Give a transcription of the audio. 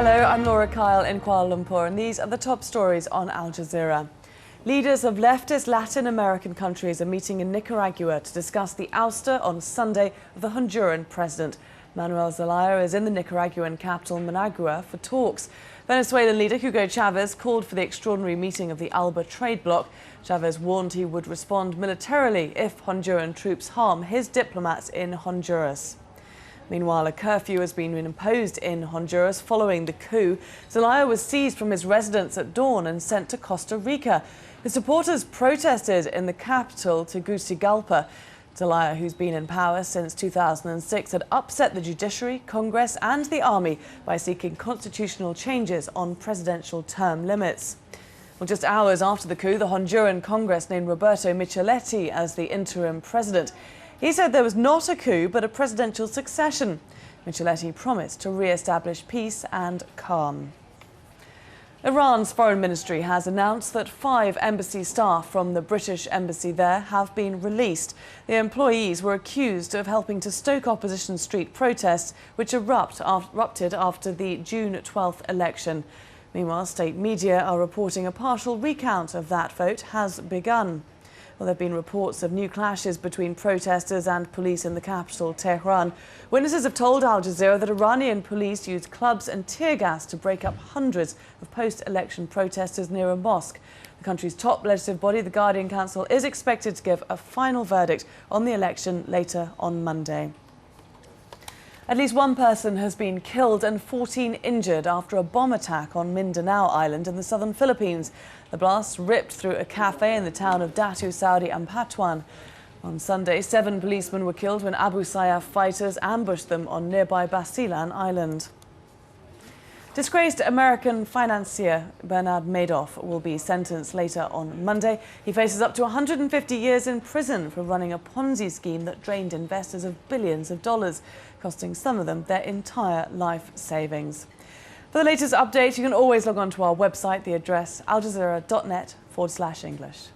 Hello, I'm Laura Kyle in Kuala Lumpur, and these are the top stories on Al Jazeera. Leaders of leftist Latin American countries are meeting in Nicaragua to discuss the ouster on Sunday of the Honduran president. Manuel Zelaya is in the Nicaraguan capital Managua for talks. Venezuelan leader Hugo Chavez called for the extraordinary meeting of the ALBA trade bloc. Chavez warned he would respond militarily if Honduran troops harm his diplomats in Honduras. Meanwhile, a curfew has been imposed in Honduras following the coup. Zelaya was seized from his residence at dawn and sent to Costa Rica. His supporters protested in the capital, Tegucigalpa. Zelaya, who's been in power since 2006, had upset the judiciary, Congress and the army by seeking constitutional changes on presidential term limits. Well, just hours after the coup, the Honduran Congress named Roberto Micheletti as the interim president. He said there was not a coup, but a presidential succession. Micheletti promised to re-establish peace and calm. Iran's foreign ministry has announced that 5 embassy staff from the British embassy there have been released. The employees were accused of helping to stoke opposition street protests, which erupted after the June 12th election. Meanwhile, state media are reporting a partial recount of that vote has begun. Well, there have been reports of new clashes between protesters and police in the capital, Tehran. Witnesses have told Al Jazeera that Iranian police used clubs and tear gas to break up hundreds of post-election protesters near a mosque. The country's top legislative body, the Guardian Council, is expected to give a final verdict on the election later on Monday. At least one person has been killed and 14 injured after a bomb attack on Mindanao Island in the southern Philippines. The blast ripped through a cafe in the town of Datu Saudi Ampatuan. On Sunday, 7 policemen were killed when Abu Sayyaf fighters ambushed them on nearby Basilan Island. Disgraced American financier Bernard Madoff will be sentenced later on Monday. He faces up to 150 years in prison for running a Ponzi scheme that drained investors of billions of dollars, costing some of them their entire life savings. For the latest update, you can always log on to our website, the address aljazeera.net/English.